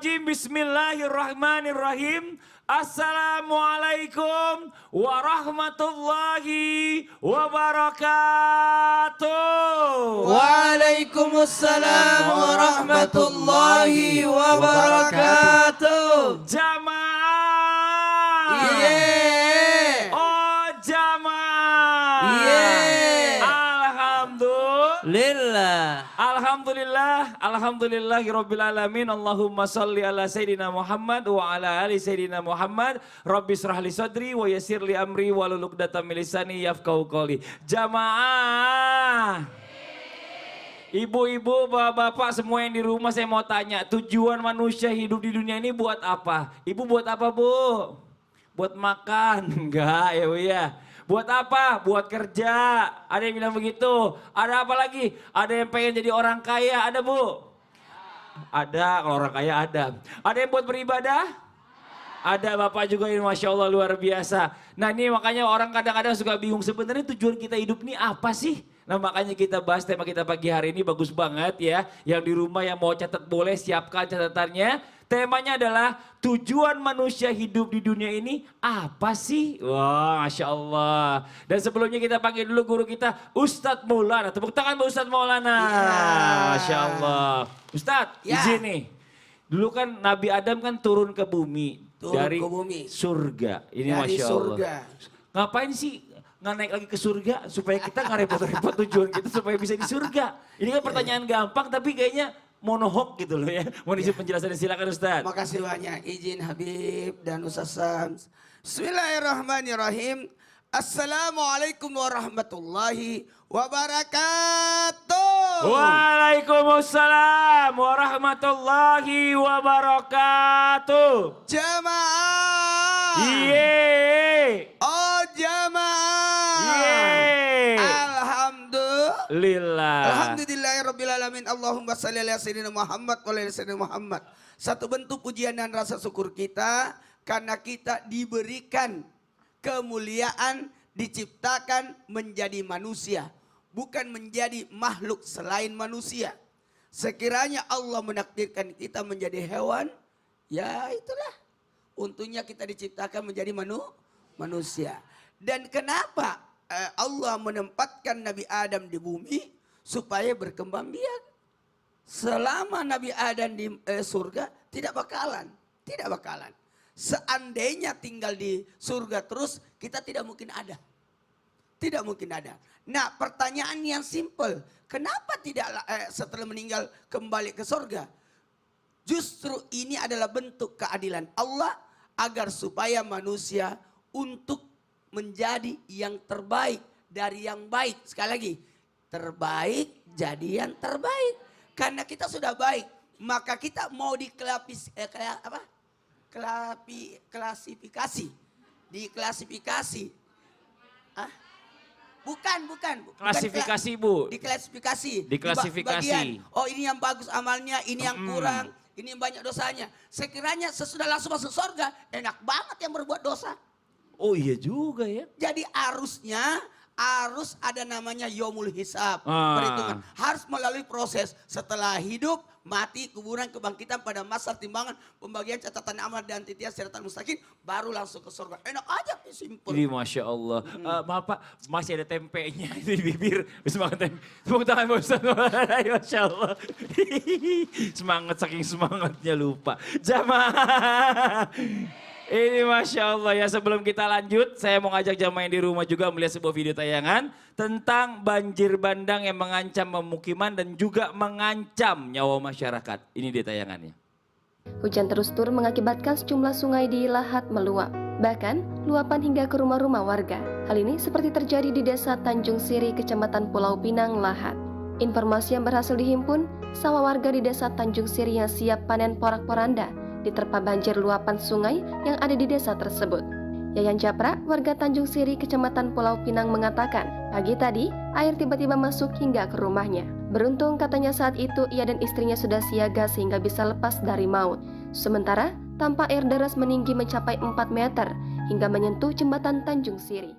Rajim. Bismillahirrahmanirrahim. Assalamualaikum warahmatullahi wabarakatuh. Waalaikumsalam warahmatullahi wabarakatuh. Jamaah. Yeah. Oh jamaah. Yeah. Alhamdulillah. Lillah. Alhamdulillahirabbil alamin. Allahumma shalli ala sayidina Muhammad wa ala ali sayidina Muhammad. Rabbi shrah li sadri wa yassir li amri wahlul 'uqdatam min lisani yafqahu qawli. Jamaah. Ibu-ibu, bapak-bapak semua yang di rumah, saya mau tanya, tujuan manusia hidup di dunia ini buat apa? Ibu buat apa, Bu? Buat makan? Enggak ya, Bu ya. Buat apa? Buat kerja. Ada yang bilang begitu. Ada apa lagi? Ada yang pengen jadi orang kaya, ada Bu? Ada, kalau orang kaya ada. Ada yang buat beribadah? Ada, Bapak juga ini Masya Allah luar biasa. Nah ini makanya orang kadang-kadang suka bingung, sebenarnya tujuan kita hidup ini apa sih? Nah makanya kita bahas tema kita pagi hari ini bagus banget ya. Yang di rumah yang mau catat boleh siapkan catatannya. Temanya adalah tujuan manusia hidup di dunia ini apa sih? Wah Masya Allah. Dan sebelumnya kita panggil dulu guru kita Ustadz Maulana. Tepuk tangan buat Ustadz Maulana. Ya. Masya Allah. Ustadz Ya. izin nih. Dulu kan Nabi Adam kan turun ke bumi. Dari ke bumi. surga. Ini Dari Masya surga. Allah. Ngapain sih nggak naik lagi ke surga supaya kita nggak repot-repot tujuan kita supaya bisa di surga. Ini kan pertanyaan gampang tapi kayaknya monohok gitu loh ya. Mau izin penjelasannya silakan Ustaz. Makasih banyak izin Habib dan Ustaz Sams. Bismillahirrahmanirrahim. Assalamualaikum warahmatullahi wabarakatuh. Waalaikumsalam warahmatullahi wabarakatuh. Jamaah. Yeay. Oh jamaah. Yeay. Alhamdulillah. Lillah. Alhamdulillahirabbil alamin. Allahumma shalli ala sayyidina Muhammad wa ala sayyidina Muhammad. Satu bentuk pujian dan rasa syukur kita karena kita diberikan kemuliaan, diciptakan menjadi manusia, bukan menjadi makhluk selain manusia. Sekiranya Allah menakdirkan kita menjadi hewan, ya itulah untungnya kita diciptakan menjadi manusia. Dan kenapa Allah menempatkan Nabi Adam di bumi? Supaya berkembang biak. Selama Nabi Adam di surga tidak bakalan. Seandainya tinggal di surga terus, kita tidak mungkin ada. Tidak mungkin ada. Nah pertanyaan yang simpel, kenapa tidak setelah meninggal kembali ke surga? Justru ini adalah bentuk keadilan Allah agar supaya manusia untuk menjadi yang terbaik dari yang baik. Sekali lagi, terbaik jadi yang terbaik. Karena kita sudah baik, maka kita mau klasifikasi. Bukan. Klasifikasi Bu. Diklasifikasi. Diklasifikasi. Bagian, oh ini yang bagus amalnya, ini yang kurang, ini yang banyak dosanya. Sekiranya sesudah langsung masuk surga, enak banget yang berbuat dosa. Oh iya juga ya. Jadi harus ada namanya yomul hisab, perhitungan. Harus melalui proses setelah hidup, mati, kuburan, kebangkitan pada masa timbangan, pembagian catatan amal dan titian siratan mustaqim, baru langsung ke surga. Enak aja, simpel. Ini Masya Allah. Maaf Pak, masih ada tempenya itu di bibir. Semangat tempe. Tepuk tangan Pak Ustaz. Masya Allah. Semangat saking semangatnya lupa. Jamaah. Ini Masya Allah ya, sebelum kita lanjut saya mau ngajak jamaah yang di rumah juga melihat sebuah video tayangan tentang banjir bandang yang mengancam pemukiman dan juga mengancam nyawa masyarakat. Ini dia tayangannya. Hujan terus turun mengakibatkan sejumlah sungai di Lahat meluap. Bahkan luapan hingga ke rumah-rumah warga. Hal ini seperti terjadi di desa Tanjung Siri, Kecamatan Pulau Pinang, Lahat. Informasi yang berhasil dihimpun, sawah warga di desa Tanjung Siri yang siap panen porak-poranda diterpa banjir luapan sungai yang ada di desa tersebut. Yayan Japra, warga Tanjung Siri, Kecamatan Pulau Pinang mengatakan, pagi tadi air tiba-tiba masuk hingga ke rumahnya. Beruntung katanya saat itu ia dan istrinya sudah siaga sehingga bisa lepas dari maut. Sementara tampak air deras meninggi mencapai 4 meter hingga menyentuh jembatan Tanjung Siri.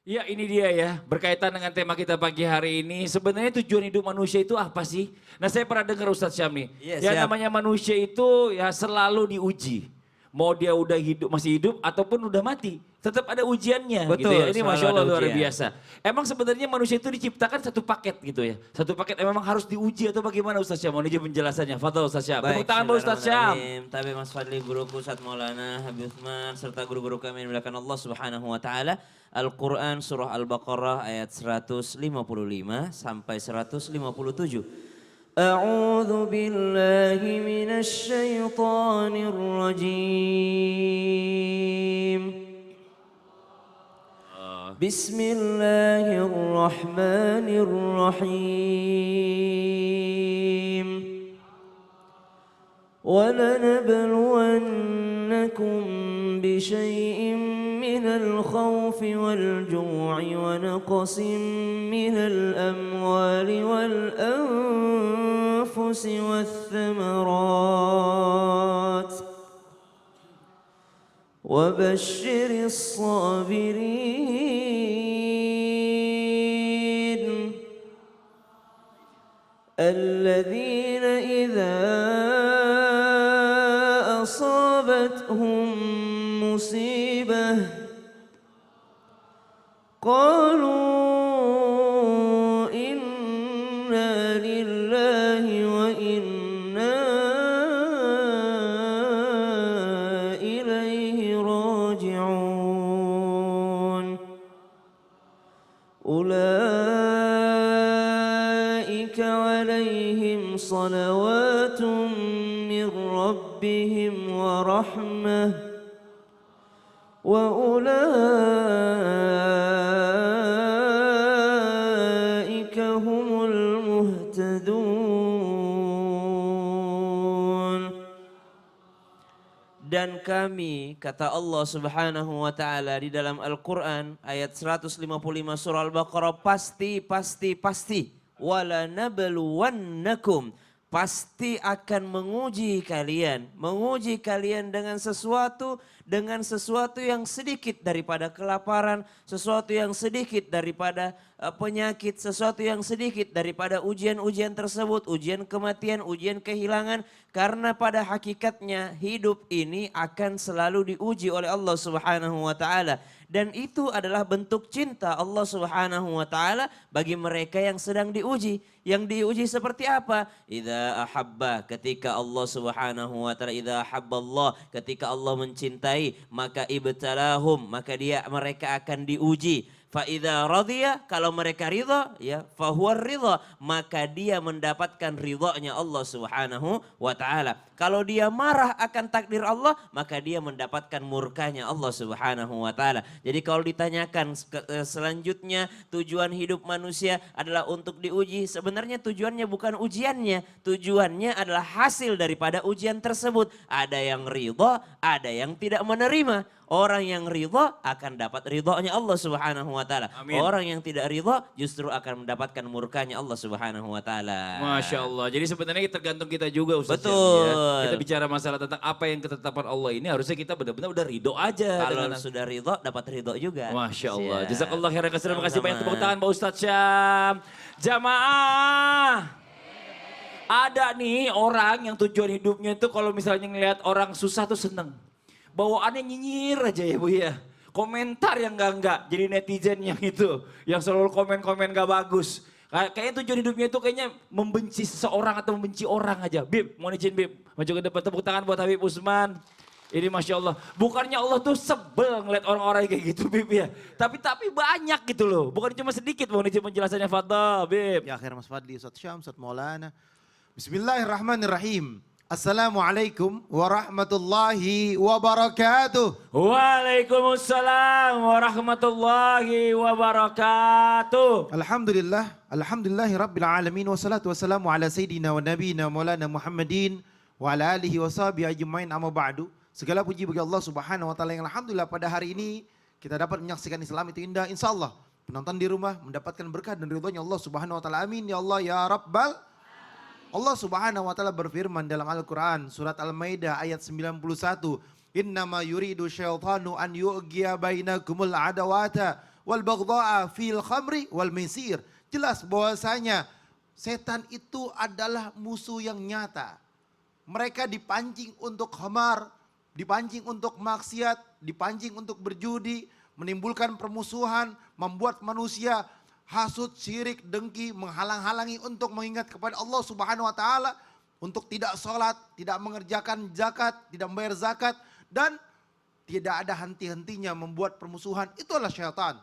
Ya ini dia ya, berkaitan dengan tema kita pagi hari ini. Sebenarnya tujuan hidup manusia itu apa sih? Nah saya pernah dengar Ustadz Syam nih. Iya, Ya siap. namanya manusia itu ya selalu diuji. Mau dia udah hidup, masih hidup ataupun udah mati. Tetap ada ujiannya gitu Betul, ya. Ini selalu Masya Allah ada luar ujian. biasa. Emang sebenarnya manusia itu diciptakan satu paket gitu ya. Satu paket memang harus diuji atau bagaimana Ustadz Syam? Mohon izin penjelasannya. Fadhal Ustadz Syam. Tepuk tangan buat Ustadz Syam. bismillahirrahmanirrahim. Tapi Mas Fadli, guruku Ustadz Maulana Habib Utsman serta guru-guru kami yang dimuliakan Allah Subhanahu wa taala. Al-Qur'an surah Al-Baqarah ayat 155 sampai 157. A'udzu billahi minasy syaithanir rajim. Bismillahirrahmanirrahim. ولنبلونكم بشيء من الخوف والجوع ونقص من الأموال والأنفس والثمرات وبشر الصابرين الذين إذا أصابتهم مصيبة قالوا إنا لله وإنا إليه راجعون أولئك عليهم صلوات من ربهم ورحمة وأولئك هم المهتدون. Dan kami, kata Allah Subhanahu wa taala di dalam Al-Qur'an ayat 155 surah Al-Baqarah, pasti wala nabluwannakum, pasti akan menguji kalian dengan sesuatu yang sedikit daripada kelaparan, sesuatu yang sedikit daripada penyakit, sesuatu yang sedikit daripada ujian-ujian tersebut, ujian kematian, ujian kehilangan, karena pada hakikatnya hidup ini akan selalu diuji oleh Allah Subhanahu wa taala. Dan itu adalah bentuk cinta Allah Subhanahu wa taala bagi mereka yang sedang diuji. Yang diuji seperti apa? Idza ahabba, ketika Allah Subhanahu wa taala, idza ahabballah, ketika Allah mencintai, maka ibtalahum, maka mereka akan diuji. Fa idza radhiya, kalau mereka ridha, ya, fahuwa ridha, maka dia mendapatkan ridhanya Allah Subhanahu wa taala. Kalau dia marah akan takdir Allah, maka dia mendapatkan murkanya Allah Subhanahu wa taala. Jadi kalau ditanyakan selanjutnya tujuan hidup manusia adalah untuk diuji, sebenarnya tujuannya bukan ujiannya, tujuannya adalah hasil daripada ujian tersebut. Ada yang ridha, ada yang tidak menerima. Orang yang ridha akan dapat ridhonya Allah Subhanahu wa taala. Orang yang tidak ridha justru akan mendapatkan murkanya Allah Subhanahu wa taala. Masya Allah. Jadi sebenarnya tergantung kita juga Ustaz Syam, Betul. ya. Kita bicara masalah tentang apa yang ketetapan Allah ini, harusnya kita benar-benar udah ridho aja. Kalau sudah ridho dapat ridho juga. Masya Allah. Siap. Jazakallah khairan katsiran. Terima kasih banyak, Sama-sama. tepuk tangan Pak Ustadz Syam. Jamaah. Ada nih orang yang tujuan hidupnya itu kalau misalnya ngelihat orang susah tuh seneng. Bawaannya nyinyir aja ya Bu ya. Komentar yang enggak. Jadi netizen yang itu. Yang selalu komen-komen gak bagus. Kayaknya tujuan hidupnya itu kayaknya membenci seseorang atau membenci orang aja. Bib, mohon izin Bib. Maju ke depan, tepuk tangan buat Habib Utsman. Ini Masya Allah. Bukannya Allah tuh sebel ngeliat orang-orang kayak gitu Bib ya. Tapi banyak gitu loh. Bukan cuma sedikit. Mohon izin penjelasannya Fadhal Bib. Ya akhir Mas Fadli, Ustadz Syam, Ustadz Maulana. Bismillahirrahmanirrahim. Assalamualaikum warahmatullahi wabarakatuh. Waalaikumsalam warahmatullahi wabarakatuh. Alhamdulillahi rabbil alamin. Wassalatu wassalamu ala sayyidina wa nabiyina maulana Muhammadin wa ala alihi wa sahbihi ajmain, amma ba'du. Segala puji bagi Allah Subhanahu wa taala yang alhamdulillah pada hari ini kita dapat menyaksikan Islam itu indah. Insyaallah penonton di rumah mendapatkan berkah dan ridhonya Allah Subhanahu wa taala. Amin ya Allah ya Rabbal. Allah Subhanahu wa taala berfirman dalam Al-Qur'an surat Al-Maidah ayat 91, "Innama yuridu syaitanu an yu'giya bainakumul adawata wal baghdha'a fil khamri wal maisir. Jelas bahwasanya setan itu adalah musuh yang nyata. Mereka dipancing untuk khamar, dipancing untuk maksiat, dipancing untuk berjudi, menimbulkan permusuhan, membuat manusia hasut, syirik, dengki, menghalang-halangi untuk mengingat kepada Allah Subhanahu wa taala, untuk tidak sholat, tidak mengerjakan zakat, tidak membayar zakat, dan tidak ada henti-hentinya membuat permusuhan. Itulah syaitan.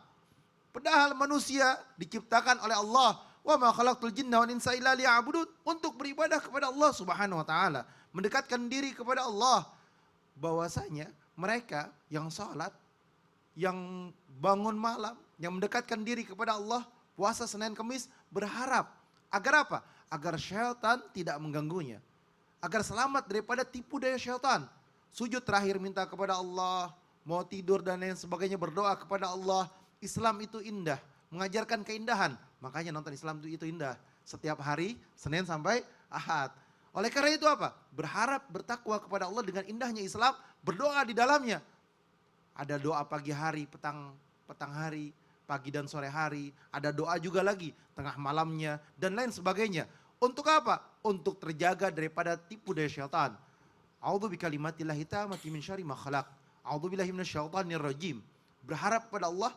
Padahal manusia diciptakan oleh Allah, wa ma khalaqtul jinna wal insa illa liya'budun, untuk beribadah kepada Allah Subhanahu wa taala, mendekatkan diri kepada Allah. Bahwasanya mereka yang salat, yang bangun malam, yang mendekatkan diri kepada Allah, puasa Senin Kamis, berharap agar apa? Agar syaitan tidak mengganggunya, agar selamat daripada tipu daya syaitan. Sujud terakhir minta kepada Allah, mau tidur dan lain sebagainya berdoa kepada Allah. Islam itu indah, mengajarkan keindahan. Makanya nonton Islam itu indah. Setiap hari, Senin sampai Ahad. Oleh karena itu apa? Berharap, bertakwa kepada Allah dengan indahnya Islam, berdoa di dalamnya. Ada doa pagi hari, petang hari, pagi dan sore hari. Ada doa juga lagi, tengah malamnya, dan lain sebagainya. Untuk apa? Untuk terjaga daripada tipu daya syaitan. A'udzu bikalimatillahi tammati min syarri ma khalaq. A'udzu billahi minasyaitonir rajim. Berharap kepada Allah,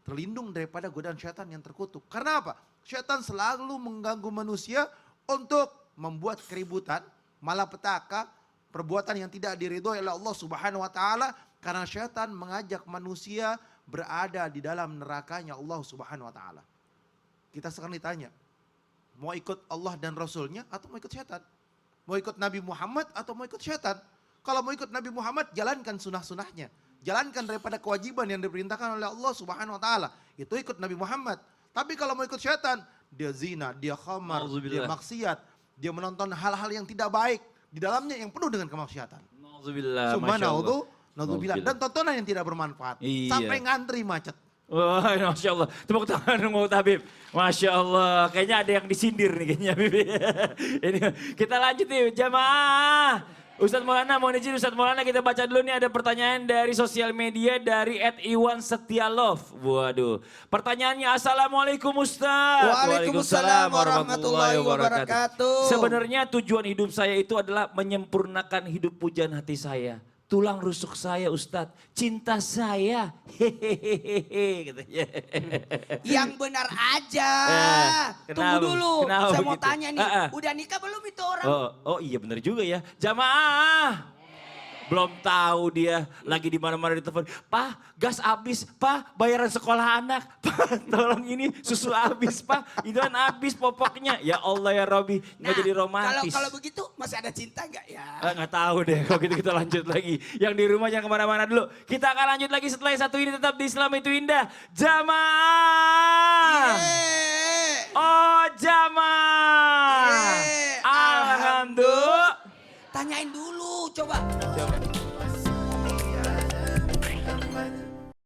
terlindung daripada godaan syaitan yang terkutuk. Karena apa? Syaitan selalu mengganggu manusia untuk membuat keributan, malapetaka, perbuatan yang tidak diridhoi oleh Allah Subhanahu wa taala, karena syaitan mengajak manusia berada di dalam nerakanya Allah Subhanahu wa taala. Kita sekarang ditanya, mau ikut Allah dan Rasulnya atau mau ikut syaitan? Mau ikut Nabi Muhammad atau mau ikut syaitan? Kalau mau ikut Nabi Muhammad, jalankan sunnah-sunnahnya. Jalankan daripada kewajiban yang diperintahkan oleh Allah Subhanahu wa taala. Itu ikut Nabi Muhammad. Tapi kalau mau ikut syaitan, dia zina, dia khamar, dia maksiat, dia menonton hal-hal yang tidak baik di dalamnya yang penuh dengan kemaksiatan. Nauzubillah, Naudzubillah. Dan tontonan yang tidak bermanfaat. Iya. Sampai ngantri macet. Wah, Masya Allah. Tepuk tangan mau Habib. Masya Allah. Kayaknya ada yang disindir nih kayaknya Habib. Ini, kita lanjut nih jamaah. Ustadz Maulana, mohon izin Ustadz Maulana, kita baca dulu nih ada pertanyaan dari sosial media dari @iwan_setialove. Waduh. Pertanyaannya, Assalamualaikum Ustadz. Waalaikumsalam warahmatullahi wabarakatuh. Sebenarnya tujuan hidup saya itu adalah menyempurnakan hidup pujaan hati saya. Tulang rusuk saya Ustadz, cinta saya, hehehehe katanya. Yang benar aja. Kenapa? Tunggu dulu, Kenapa saya mau begitu? tanya nih, udah nikah belum itu orang? Oh iya benar juga ya. Jamaah. Belum tahu dia lagi di mana-mana di telepon. Pak, gas habis. Pak, bayaran sekolah anak. Pak, tolong ini susu habis. Pak, itu kan habis popoknya. Ya Allah ya Robi, nggak jadi romantis. Kalau begitu masih ada cinta nggak ya? Nggak tahu deh, kalau gitu kita lanjut lagi. Yang di rumah jangan kemana-mana dulu. Kita akan lanjut lagi setelah yang satu ini, tetap di Islam itu indah. Jamaah. Oh jamaah. Yeay. Alhamdulillah. Tanyain dulu, coba.